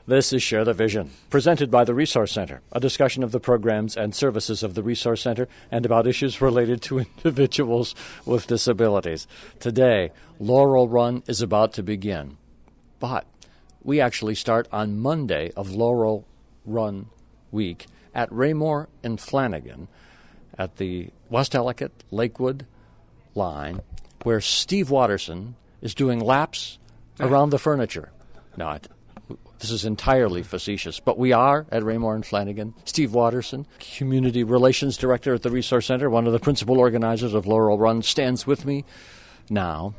This is Share the Vision, presented by the Resource Center, a discussion of the programs and services of the Resource Center and about issues related to individuals with disabilities. Today, Laurel Run is about to begin, but we actually start on Monday of Laurel Run Week at Raymore and Flanagan at the West Ellicott Lakewood line, where Steve Watterson is doing laps around the furniture. Now, this is entirely facetious, but we are at Raymore and Flanagan. Steve Watterson, Community Relations Director at the Resource Center, one of the principal organizers of Laurel Run, stands with me now.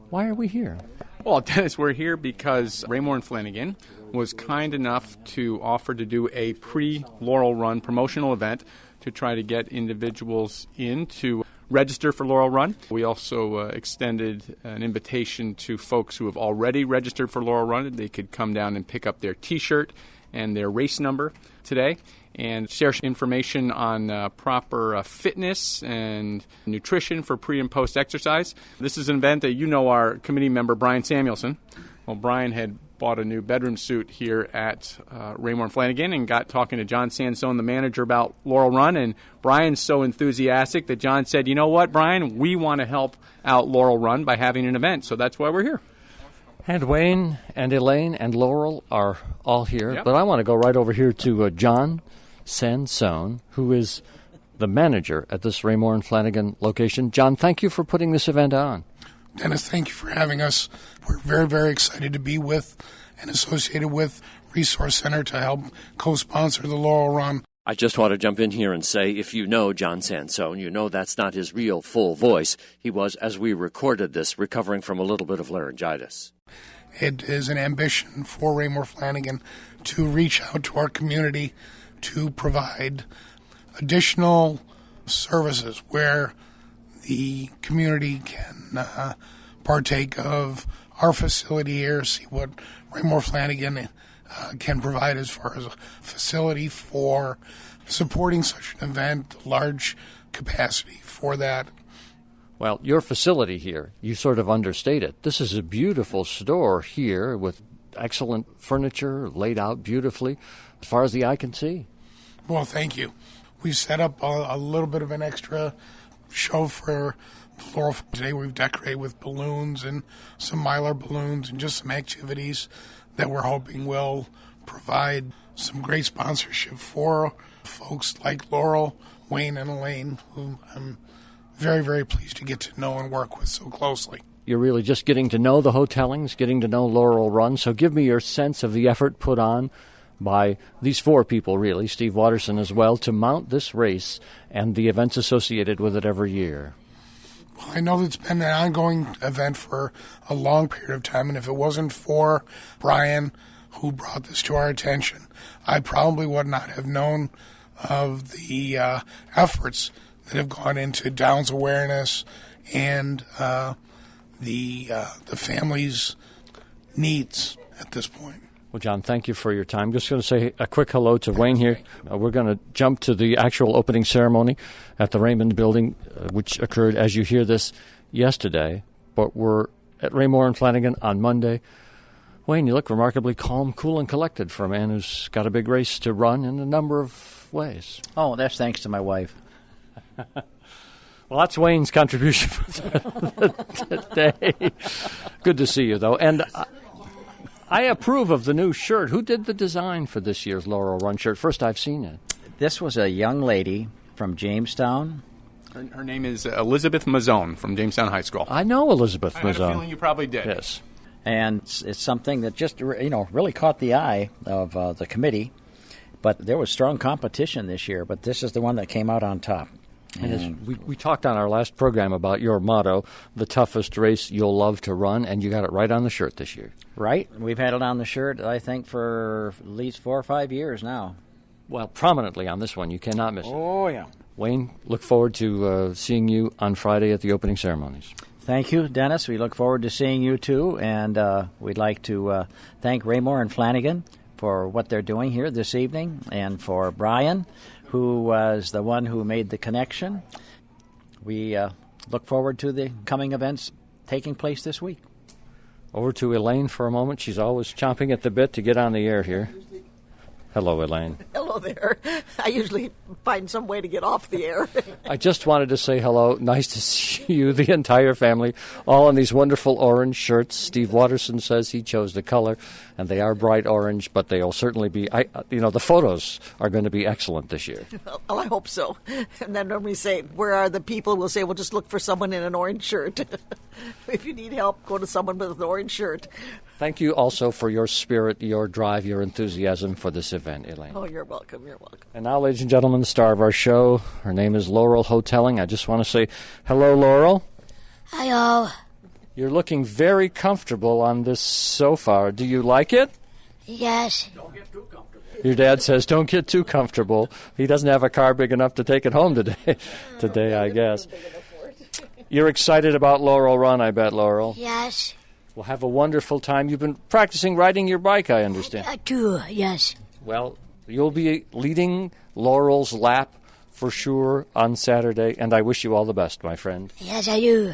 Why are we here? Well, Dennis, we're here because Raymore and Flanagan was kind enough to offer to do a pre-Laurel Run promotional event to try to get individuals in to register for Laurel Run. We also extended an invitation to folks who have already registered for Laurel Run. They could come down and pick up their T-shirt and their race number today and share information on proper fitness and nutrition for pre- and post-exercise. This is an event that you know our committee member, Brian Samuelson. Well, Brian had bought a new bedroom suit here at Raymore and Flanagan and got talking to John Sansone, the manager, about Laurel Run. And Brian's so enthusiastic that John said, you know what, Brian, we want to help out Laurel Run by having an event. So that's why we're here. And Wayne and Elaine and Laurel are all here. Yep. But I want to go right over here to John Sansone, who is the manager at this Raymore and Flanagan location. John, thank you for putting this event on. Dennis, thank you for having us. We're very, very excited to be with and associated with Resource Center to help co-sponsor the Laurel Run. I just want to jump in here and say, if you know John Sansone, you know that's not his real full voice. He was, as we recorded this, recovering from a little bit of laryngitis. It is an ambition for Raymore Flanagan to reach out to our community to provide additional services where the community can partake of our facility here, see what Raymore Flanagan can provide as far as a facility for supporting such an event, large capacity for that. Well, your facility here, you sort of understated. This is a beautiful store here with excellent furniture laid out beautifully as far as the eye can see. Well, thank you. We set up a little bit of an extra show for Laurel today. We've decorated with balloons and some Mylar balloons and just some activities that we're hoping will provide some great sponsorship for folks like Laurel, Wayne, and Elaine, who I'm very, very pleased to get to know and work with so closely. You're really just getting to know the hotellings, getting to know Laurel Run. So give me your sense of the effort put on by these four people, really, Steve Watterson as well, to mount this race and the events associated with it every year. Well, I know it's been an ongoing event for a long period of time, and if it wasn't for Brian, who brought this to our attention, I probably would not have known of the efforts that have gone into Downs awareness and the family's needs at this point. Well, John, thank you for your time. Just going to say a quick hello to Wayne here. We're going to jump to the actual opening ceremony at the Raymond Building, which occurred, as you hear this, yesterday. But we're at Raymore and Flanagan on Monday. Wayne, you look remarkably calm, cool, and collected for a man who's got a big race to run in a number of ways. Oh, that's thanks to my wife. Well, that's Wayne's contribution for today. Good to see you, though. And I approve of the new shirt. Who did the design for this year's Laurel Run shirt? First I've seen it. This was a young lady from Jamestown. Her name is Elizabeth Mazzone from Jamestown High School. I know Elizabeth Mazzone. I had a feeling you probably did. Yes. And it's something that just, really caught the eye of the committee. But there was strong competition this year, but this is the one that came out on top. And we talked on our last program about your motto, the toughest race you'll love to run, and you got it right on the shirt this year. Right. We've had it on the shirt, I think, for at least 4 or 5 years now. Well, prominently on this one. You cannot miss it. Oh, yeah. Wayne, look forward to seeing you on Friday at the opening ceremonies. Thank you, Dennis. We look forward to seeing you, too. And we'd like to thank Raymore and Flanagan for what they're doing here this evening, and for Brian, who was the one who made the connection. We look forward to the coming events taking place this week. Over to Elaine for a moment. She's always chomping at the bit to get on the air here. Hello, Elaine. Hello there. I usually find some way to get off the air. I just wanted to say hello. Nice to see you, the entire family, all in these wonderful orange shirts. Steve Watterson says he chose the color, and they are bright orange, but they'll certainly be, the photos are going to be excellent this year. Well, I hope so. And then when we say, where are the people, we'll say, well, just look for someone in an orange shirt. If you need help, go to someone with an orange shirt. Thank you also for your spirit, your drive, your enthusiasm for this event, Elaine. Oh, you're welcome. You're welcome. And now, ladies and gentlemen, the star of our show. Her name is Laurel Hotelling. I just want to say hello, Laurel. Hello. You're looking very comfortable on this sofa. Do you like it? Yes. Don't get too comfortable. Your dad says don't get too comfortable. He doesn't have a car big enough to take it home today, I guess. You're excited about Laurel Run, I bet, Laurel. Yes. We'll have a wonderful time. You've been practicing riding your bike, I understand. I do, yes. Well, you'll be leading Laurel's lap for sure on Saturday, and I wish you all the best, my friend. Yes, I do.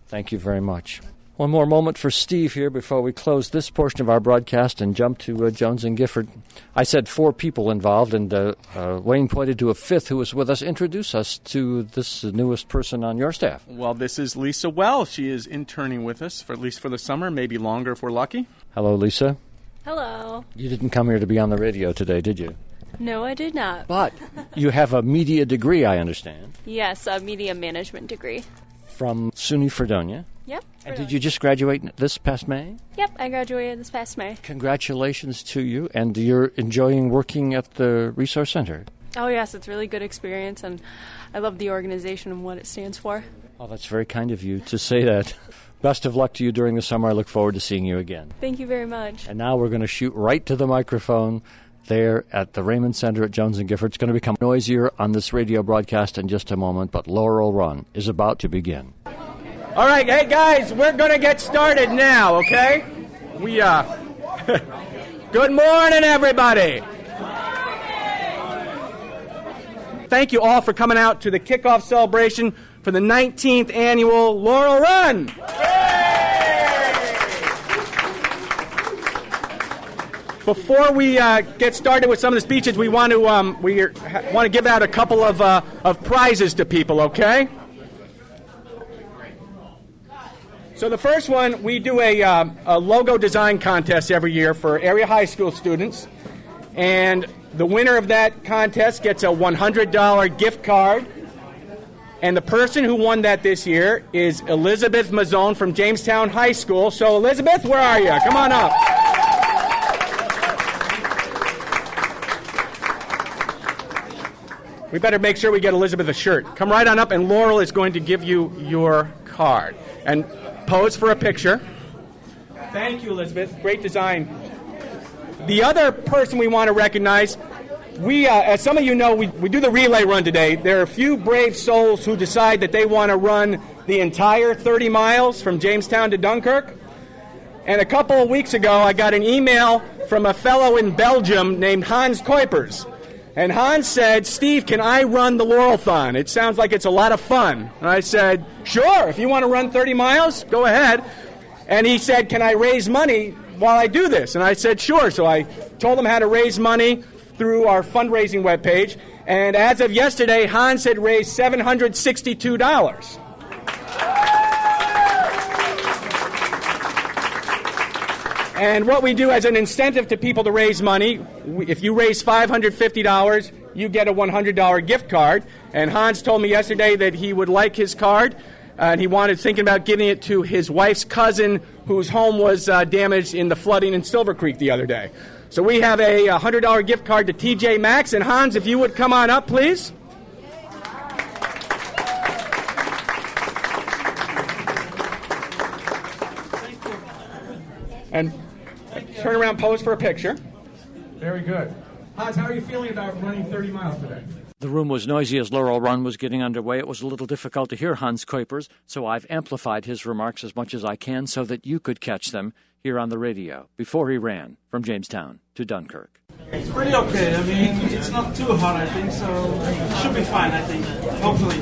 Thank you very much. One more moment for Steve here before we close this portion of our broadcast and jump to Jones and Gifford. I said 4 people involved, and Wayne pointed to a 5th who was with us. Introduce us to this newest person on your staff. Well, this is Lisa Well. She is interning with us, for at least for the summer, maybe longer if we're lucky. Hello, Lisa. Hello. You didn't come here to be on the radio today, did you? No, I did not. But you have a media degree, I understand. Yes, a media management degree. From SUNY Fredonia. Yep. And did you just graduate this past May? Yep, I graduated this past May. Congratulations to you, and you're enjoying working at the Resource Center. Oh, yes, it's a really good experience, and I love the organization and what it stands for. Oh, that's very kind of you to say that. Best of luck to you during the summer. I look forward to seeing you again. Thank you very much. And now we're going to shoot right to the microphone there at the Raymond Center at Jones & Gifford. It's going to become noisier on this radio broadcast in just a moment, but Laurel Run is about to begin. All right, hey guys, we're going to get started now, okay? Good morning, everybody. Thank you all for coming out to the kickoff celebration for the 19th annual Laurel Run. Before we get started with some of the speeches, we want to give out a couple of prizes to people, okay? So the first one, we do a logo design contest every year for area high school students. And the winner of that contest gets a $100 gift card. And the person who won that this year is Elizabeth Mazzone from Jamestown High School. So Elizabeth, where are you? Come on up. We better make sure we get Elizabeth a shirt. Come right on up, and Laurel is going to give you your card. And pose for a picture. Thank you, Elizabeth. Great design. The other person we want to recognize, as some of you know, we do the relay run today. There are a few brave souls who decide that they want to run the entire 30 miles from Jamestown to Dunkirk. And a couple of weeks ago, I got an email from a fellow in Belgium named Hans Kuipers. And Hans said, Steve, can I run the Laurel-thon? It sounds like it's a lot of fun. And I said, sure, if you want to run 30 miles, go ahead. And he said, can I raise money while I do this? And I said, sure. So I told him how to raise money through our fundraising webpage. And as of yesterday, Hans had raised $762. And what we do as an incentive to people to raise money, if you raise $550, you get a $100 gift card. And Hans told me yesterday that he would like his card, and he thinking about giving it to his wife's cousin whose home was damaged in the flooding in Silver Creek the other day. So we have a $100 gift card to TJ Maxx. And Hans, if you would come on up, please. And turn around, pose for a picture. Very good. Hans, how are you feeling about running 30 miles today? The room was noisy as Laurel Run was getting underway. It was a little difficult to hear Hans Kuipers, so I've amplified his remarks as much as I can so that you could catch them here on the radio before he ran from Jamestown to Dunkirk. It's pretty okay. I mean, it's not too hot, I think, so it should be fine, I think. Hopefully.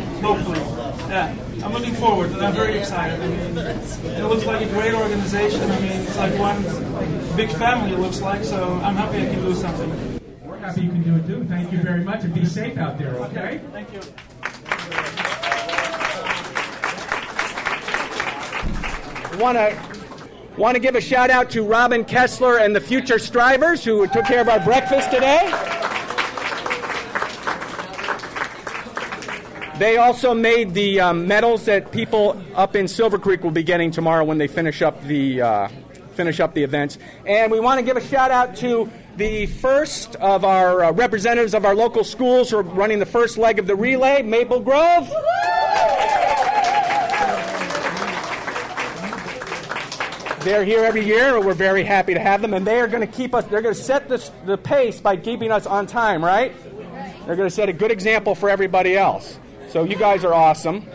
Yeah, I'm looking forward, and I'm very excited. I mean, it looks like a great organization. I mean, it's like one big family, it looks like, so I'm happy I can do something. We're happy you can do it, too. Thank you very much, and be safe out there, okay? Thank you. Want to give a shout out to Robin Kessler and the Future Strivers who took care of our breakfast today. They also made the medals that people up in Silver Creek will be getting tomorrow when they finish up the events. And we want to give a shout out to the first of our representatives of our local schools who are running the first leg of the relay, Maple Grove. They're here every year, and we're very happy to have them. And they are going to keep us, they're going to set the pace by keeping us on time, right? They're going to set a good example for everybody else. So you guys are awesome.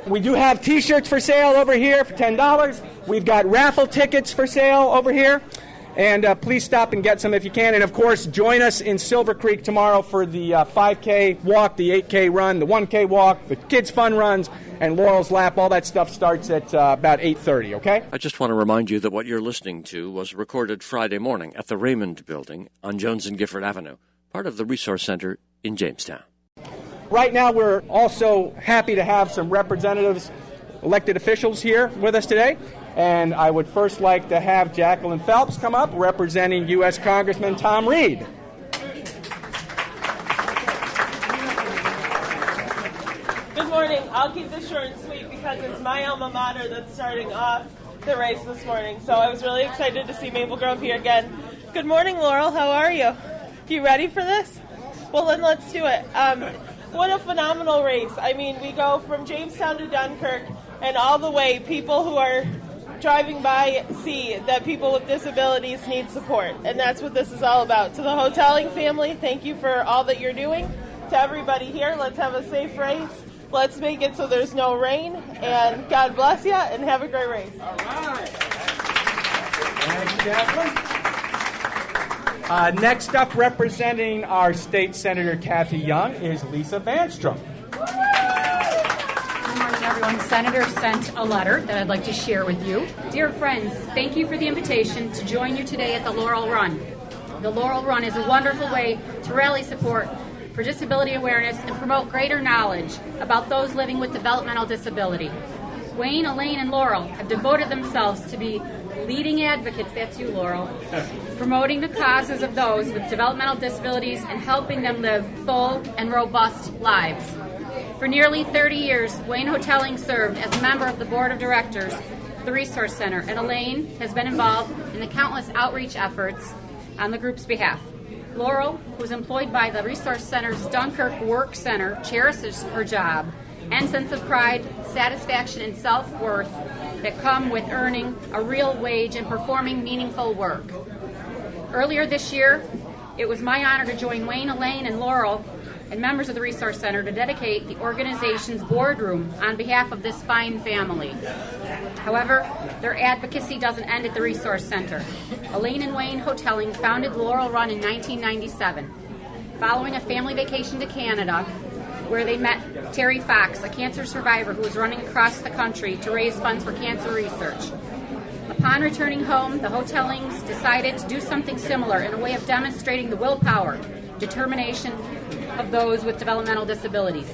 We do have T-shirts for sale over here for $10. We've got raffle tickets for sale over here. And please stop and get some if you can. And, of course, join us in Silver Creek tomorrow for the 5K walk, the 8K run, the 1K walk, the kids' fun runs, and Laurel's Lap. All that stuff starts at about 8:30, okay? I just want to remind you that what you're listening to was recorded Friday morning at the Raymond Building on Jones and Gifford Avenue, part of the Resource Center in Jamestown. Right now, we're also happy to have some representatives, elected officials here with us today. And I would first like to have Jacqueline Phelps come up, representing U.S. Congressman Tom Reed. Good morning. I'll keep this short and sweet because it's my alma mater that's starting off the race this morning. So I was really excited to see Maple Grove here again. Good morning, Laurel. How are you? You ready for this? Well, then let's do it. What a phenomenal race. I mean, we go from Jamestown to Dunkirk, and all the way, people who are driving by see that people with disabilities need support, and that's what this is all about. To the hoteling family, thank you for all that you're doing. To everybody here, let's have a safe race. Let's make it so there's no rain, and God bless you, and have a great race. All right. Thank you, Jacqueline. Next up, representing our state senator, Kathy Young, is Lisa Vanstrom. Good morning, everyone. Senator sent a letter that I'd like to share with you. Dear friends, thank you for the invitation to join you today at the Laurel Run. The Laurel Run is a wonderful way to rally support for disability awareness and promote greater knowledge about those living with developmental disability. Wayne, Elaine, and Laurel have devoted themselves to be leading advocates, that's you, Laurel, promoting the causes of those with developmental disabilities and helping them live full and robust lives. For nearly 30 years, Wayne Hoteling served as a member of the board of directors of the Resource Center, and Elaine has been involved in the countless outreach efforts on the group's behalf. Laurel, who is employed by the Resource Center's Dunkirk Work Center, cherishes her job and sense of pride, satisfaction, and self-worth that come with earning a real wage and performing meaningful work. Earlier this year, it was my honor to join Wayne, Elaine, and Laurel and members of the Resource Center to dedicate the organization's boardroom on behalf of this fine family. However, their advocacy doesn't end at the Resource Center. Elaine and Wayne Hoteling founded the Laurel Run in 1997, following a family vacation to Canada, where they met Terry Fox, a cancer survivor who was running across the country to raise funds for cancer research. Upon returning home, the Hotelings decided to do something similar in a way of demonstrating the willpower, determination of those with developmental disabilities.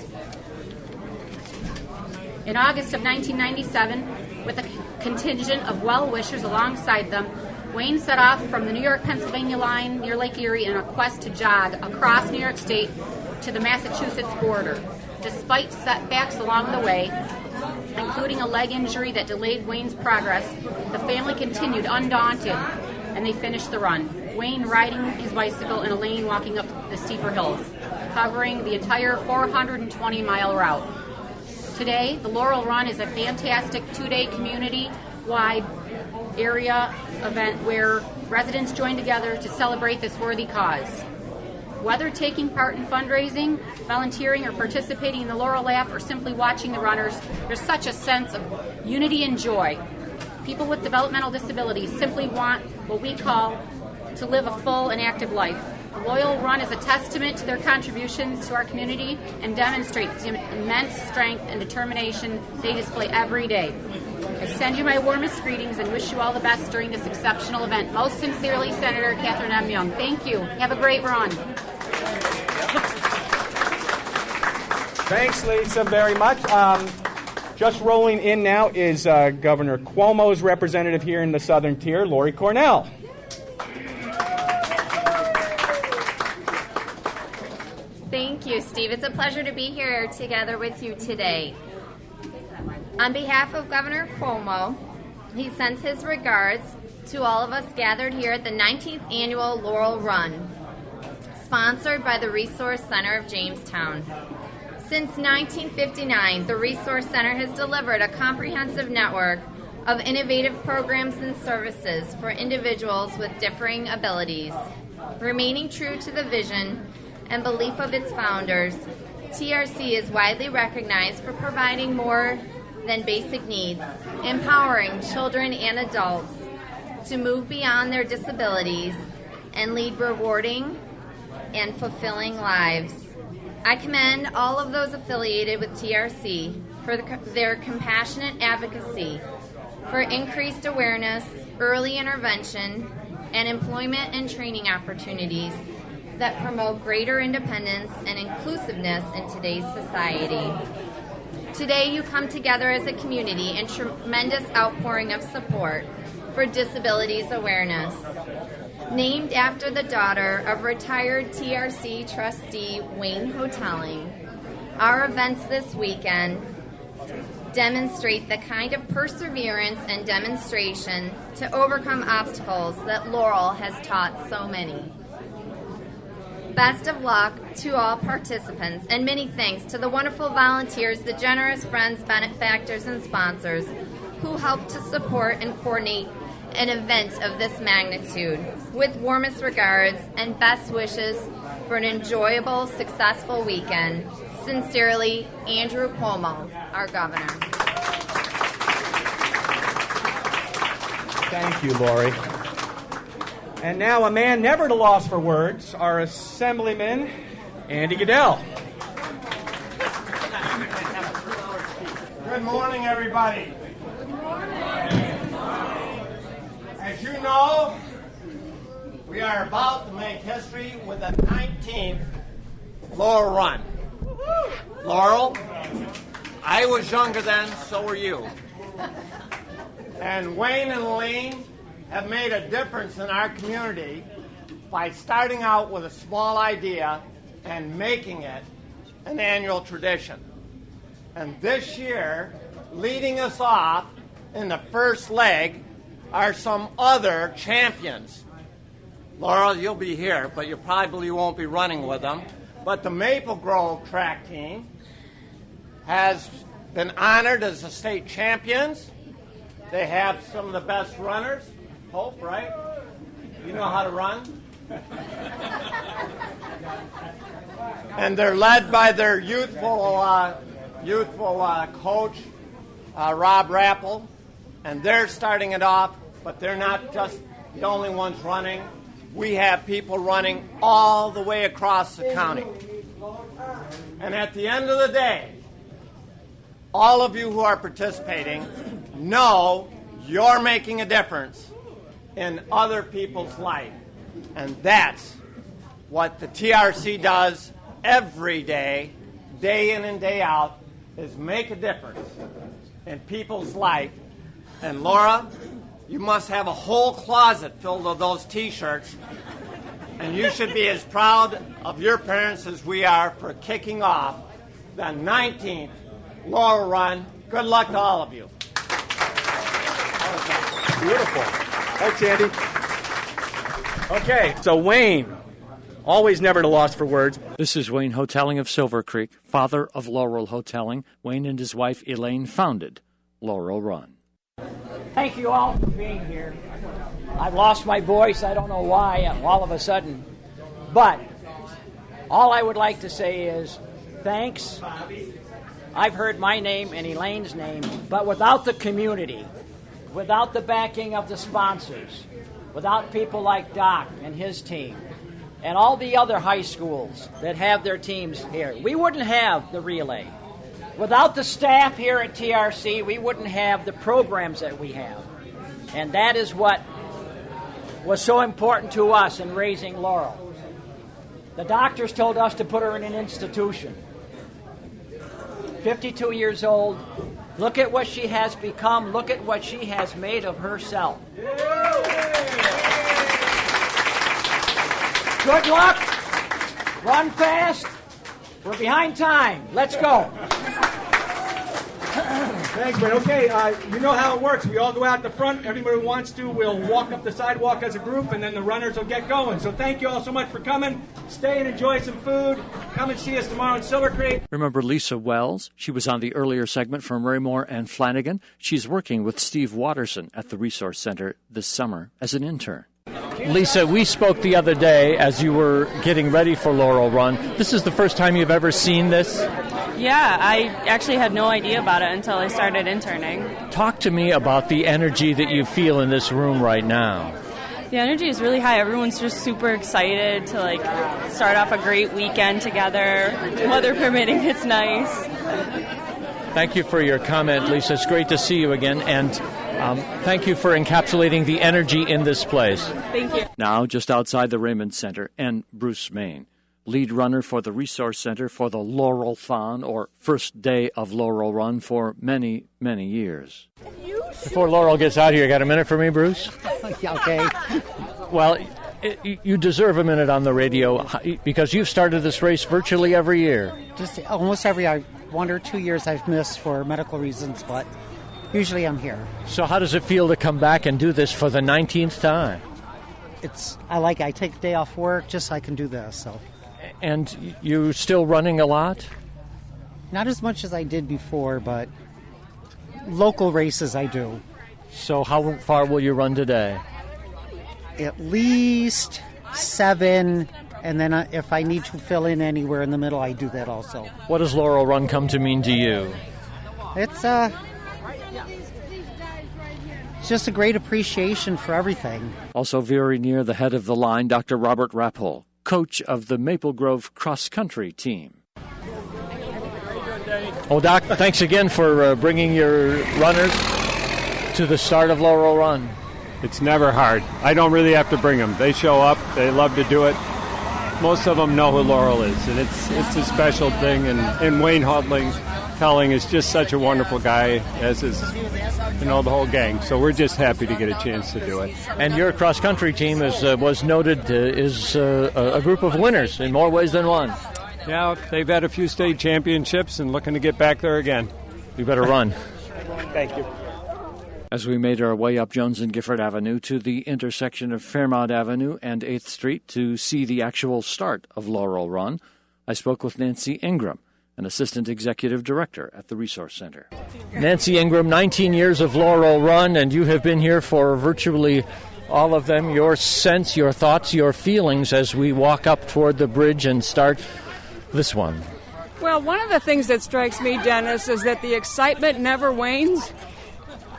In August of 1997, with a contingent of well-wishers alongside them, Wayne set off from the New York-Pennsylvania line near Lake Erie in a quest to jog across New York State to the Massachusetts border. Despite setbacks along the way, including a leg injury that delayed Wayne's progress, the family continued undaunted, and they finished the run. Wayne riding his bicycle and Elaine walking up the steeper hills, covering the entire 420-mile route. Today, the Laurel Run is a fantastic two-day community-wide area event where residents join together to celebrate this worthy cause. Whether taking part in fundraising, volunteering, or participating in the Laurel Lap, or simply watching the runners, there's such a sense of unity and joy. People with developmental disabilities simply want what we call to live a full and active life. The Loyal Run is a testament to their contributions to our community and demonstrates the immense strength and determination they display every day. I send you my warmest greetings and wish you all the best during this exceptional event. Most sincerely, Senator Catherine M. Young. Thank you. Have a great run. Thanks, Lisa, very much. Just rolling in now is Governor Cuomo's representative here in the Southern Tier, Lori Cornell. Thank you, Steve. It's a pleasure to be here together with you today. On behalf of Governor Cuomo, he sends his regards to all of us gathered here at the 19th Annual Laurel Run, sponsored by the Resource Center of Jamestown. Since 1959, the Resource Center has delivered a comprehensive network of innovative programs and services for individuals with differing abilities. Remaining true to the vision and belief of its founders, TRC is widely recognized for providing more than basic needs, empowering children and adults to move beyond their disabilities and lead rewarding and fulfilling lives. I commend all of those affiliated with TRC for their compassionate advocacy for increased awareness, early intervention, and employment and training opportunities that promote greater independence and inclusiveness in today's society. Today you come together as a community in tremendous outpouring of support for disabilities awareness. Named after the daughter of retired TRC trustee Wayne Hotelling, our events this weekend demonstrate the kind of perseverance and demonstration to overcome obstacles that Laurel has taught so many. Best of luck to all participants, and many thanks to the wonderful volunteers, the generous friends, benefactors, and sponsors who helped to support and coordinate an event of this magnitude. With warmest regards and best wishes for an enjoyable, successful weekend. Sincerely, Andrew Cuomo, our governor. Thank you, Lori. And now a man never at a loss for words, our Assemblyman, Andy Goodell. Good morning, everybody. As you know, we are about to make history with the 19th Laurel Run. Laurel, I was younger then, so were you. And Wayne and Elaine have made a difference in our community by starting out with a small idea and making it an annual tradition. And this year, leading us off in the first leg are some other champions. Laurel, you'll be here, but you probably won't be running with them. But the Maple Grove track team has been honored as the state champions. They have some of the best runners. Hope, right? You know how to run? And they're led by their youthful coach, Rob Rappel. And they're starting it off, but they're not just the only ones running. We have people running all the way across the county. And at the end of the day, all of you who are participating know you're making a difference in other people's life. And that's what the TRC does every day, day in and day out, is make a difference in people's life. And Laura, you must have a whole closet filled with those T-shirts, and you should be as proud of your parents as we are for kicking off the 19th Laurel Run. Good luck to all of you. Beautiful. Thanks, Andy. Okay, so Wayne, always never at a loss for words. This is Wayne Hotelling of Silver Creek, father of Laurel Hotelling. Wayne and his wife Elaine founded Laurel Run. Thank you all for being here. I've lost my voice. I don't know why all of a sudden. But all I would like to say is thanks. I've heard my name and Elaine's name, but without the community, without the backing of the sponsors, without people like Doc and his team, and all the other high schools that have their teams here. We wouldn't have the relay. Without the staff here at TRC, we wouldn't have the programs that we have. And that is what was so important to us in raising Laurel. The doctors told us to put her in an institution. 52 years old. Look at what she has become. Look at what she has made of herself. Good luck. Run fast. We're behind time. Let's go. Thanks, Brett. Okay, you know how it works. We all go out the front. Everybody who wants to will walk up the sidewalk as a group, and then the runners will get going. So thank you all so much for coming. Stay and enjoy some food. Come and see us tomorrow in Silver Creek. Remember Lisa Wells? She was on the earlier segment from Raymore and Flanagan. She's working with Steve Watterson at the Resource Center this summer as an intern. Lisa, we spoke the other day as you were getting ready for Laurel Run. This is the first time you've ever seen this? Yeah, I actually had no idea about it until I started interning. Talk to me about the energy that you feel in this room right now. The energy is really high. Everyone's just super excited to start off a great weekend together. Weather permitting, it's nice. Thank you for your comment, Lisa. It's great to see you again, and thank you for encapsulating the energy in this place. Thank you. Now, just outside the Raymond Center, and Bruce Main, lead runner for the Resource Center for the Laurel Fawn, or first day of Laurel Run, for many, many years. Before Laurel gets out here, you got a minute for me, Bruce? Okay. Well, you deserve a minute on the radio because you've started this race virtually every year. Just almost every year. 1 or 2 years I've missed for medical reasons, but usually I'm here. So how does it feel to come back and do this for the 19th time? I take a day off work just so I can do this. So. And you still running a lot? Not as much as I did before, but local races I do. So how far will you run today? At least 7, and then if I need to fill in anywhere in the middle, I do that also. What does Laurel Run come to mean to you? It's just a great appreciation for everything. Also very near the head of the line, Dr. Robert Rappel, coach of the Maple Grove cross-country team. Oh, Doc, thanks again for bringing your runners to the start of Laurel Run. It's never hard. I don't really have to bring them. They show up. They love to do it. Most of them know who Laurel is, and it's a special thing. And Wayne Telling is just such a wonderful guy, as is the whole gang. So we're just happy to get a chance to do it. And your cross-country team was noted is a group of winners in more ways than one. Yeah, they've had a few state championships and looking to get back there again. You better run. Thank you. As we made our way up Jones and Gifford Avenue to the intersection of Fairmount Avenue and 8th Street to see the actual start of Laurel Run, I spoke with Nancy Ingram, an assistant executive director at the Resource Center. Nancy Ingram, 19 years of Laurel Run, and you have been here for virtually all of them. Your sense, your thoughts, your feelings as we walk up toward the bridge and start this one. Well, one of the things that strikes me, Dennis, is that the excitement never wanes.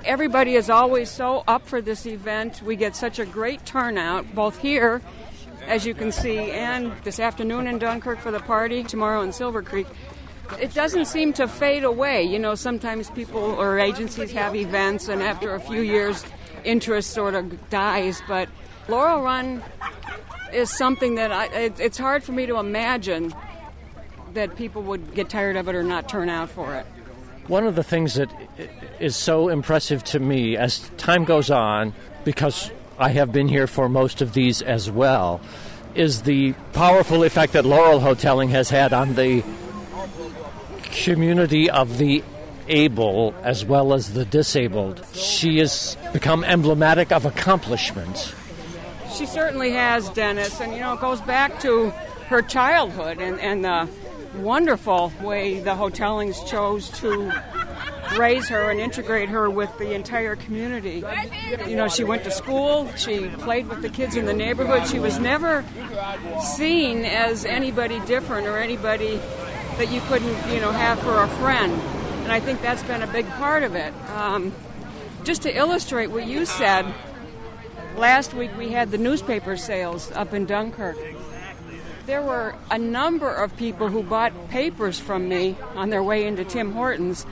Everybody is always so up for this event. We get such a great turnout, both here, as you can see, and this afternoon in Dunkirk for the party, tomorrow in Silver Creek. It doesn't seem to fade away. Sometimes people or agencies have events, and after a few years, interest sort of dies. But Laurel Run is something that it's hard for me to imagine that people would get tired of it or not turn out for it. One of the things that is so impressive to me as time goes on, because I have been here for most of these as well, is the powerful effect that Laurel Hoteling has had on the community of the able as well as the disabled. She has become emblematic of accomplishment. She certainly has, Dennis, and it goes back to her childhood and the wonderful way the Hotelings chose to raise her and integrate her with the entire community. She went to school, she played with the kids in the neighborhood. She was never seen as anybody different or anybody that you couldn't, have for a friend. And I think that's been a big part of it. Just to illustrate what you said, last week we had the newspaper sales up in Dunkirk. there were a number of people who bought papers from me on their way into Tim Hortons.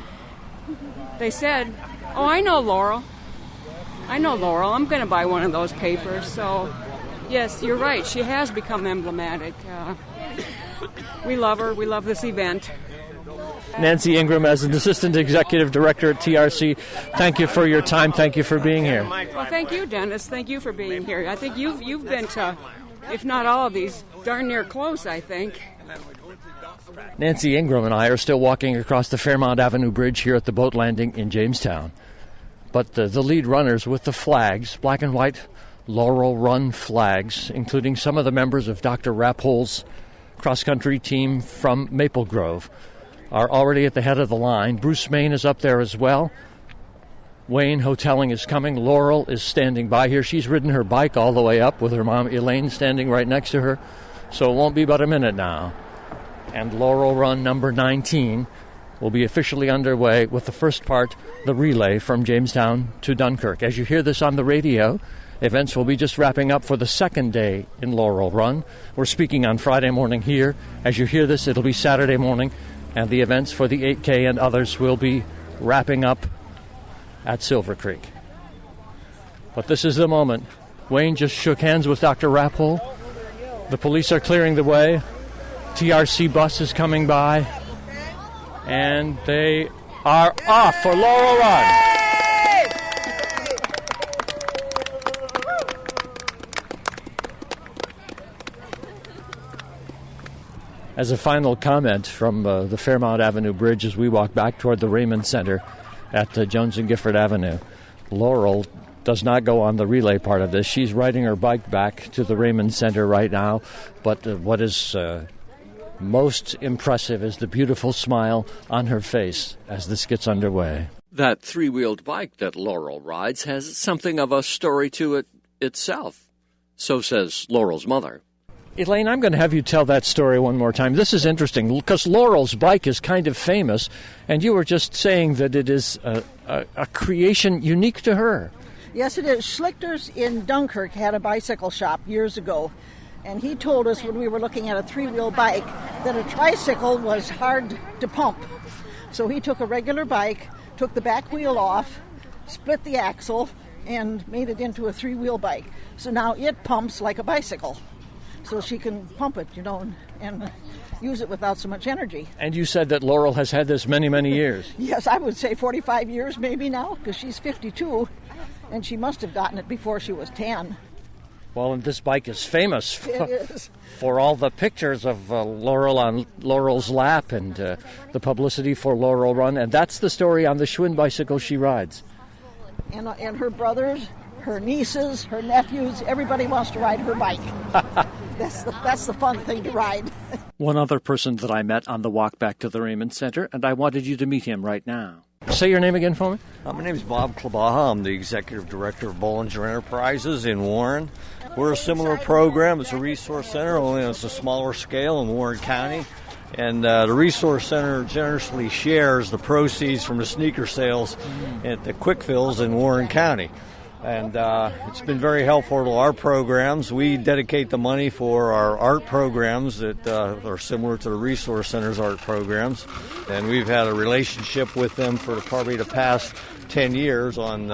They said, "Oh, I know Laurel. I'm going to buy one of those papers." So, yes, you're right. She has become emblematic. We love her. We love this event. Nancy Ingram, as an Assistant Executive Director at TRC, thank you for your time. Thank you for being here. Well, thank you, Dennis. Thank you for being here. I think you've been to, if not all of these, darn near close, I think. Nancy Ingram and I are still walking across the Fairmount Avenue Bridge here at the boat landing in Jamestown. But the lead runners with the flags, black and white Laurel Run flags, including some of the members of Dr. Rappol's cross-country team from Maple Grove, are already at the head of the line. Bruce Main is up there as well. Wayne Hotelling is coming. Laurel is standing by here. She's ridden her bike all the way up with her mom, Elaine, standing right next to her. So it won't be but a minute now. And Laurel Run number 19 will be officially underway with the first part, the relay from Jamestown to Dunkirk. As you hear this on the radio, events will be just wrapping up for the second day in Laurel Run. We're speaking on Friday morning here. As you hear this, it'll be Saturday morning, and the events for the 8K and others will be wrapping up at Silver Creek. But this is the moment. Wayne just shook hands with Dr. Rappol. The police are clearing the way. TRC bus is coming by. And they are off for Laurel Run. As a final comment from the Fairmount Avenue Bridge as we walk back toward the Raymond Center at Jones and Gifford Avenue, Laurel does not go on the relay part of this. She's riding her bike back to the Raymond Center right now. But what is most impressive is the beautiful smile on her face as this gets underway. That three-wheeled bike that Laurel rides has something of a story to it itself. So says Laurel's mother. Elaine, I'm going to have you tell that story one more time. This is interesting because Laurel's bike is kind of famous, and you were just saying that it is a creation unique to her. Yes, it is. Schlichter's in Dunkirk had a bicycle shop years ago, and he told us when we were looking at a three-wheel bike that a tricycle was hard to pump. So he took a regular bike, took the back wheel off, split the axle, and made it into a three-wheel bike. So now it pumps like a bicycle. So she can pump it, and use it without so much energy. And you said that Laurel has had this many, many years. Yes, I would say 45 years maybe now, because she's 52, and she must have gotten it before she was 10. Well, and this bike is famous It for all the pictures of Laurel on Laurel's lap and the publicity for Laurel Run, and that's the story on the Schwinn bicycle she rides. And her brothers, her nieces, her nephews, everybody wants to ride her bike. That's the fun thing to ride. One other person that I met on the walk back to the Raymond Center, and I wanted you to meet him right now. Say your name again for me. My name is Bob Klabaha. I'm the Executive Director of Bollinger Enterprises in Warren. We're a similar program. It's a resource center, only on a smaller scale in Warren County. And the Resource Center generously shares the proceeds from the sneaker sales at the Quick Fills in Warren County. And it's been very helpful to our programs. We dedicate the money for our art programs that are similar to the Resource Center's art programs. And we've had a relationship with them for probably the past 10 years on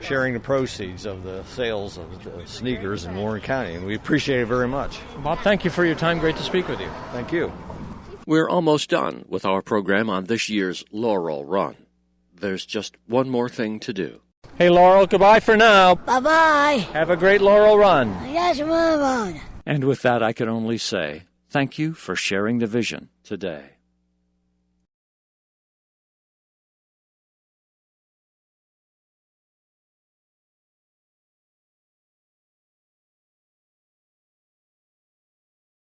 sharing the proceeds of the sales of the sneakers in Warren County. And we appreciate it very much. Bob, thank you for your time. Great to speak with you. Thank you. We're almost done with our program on this year's Laurel Run. There's just one more thing to do. Hey, Laurel, goodbye for now. Bye-bye. Have a great Laurel Run. Yes, Mom. And with that, I can only say thank you for sharing the vision today.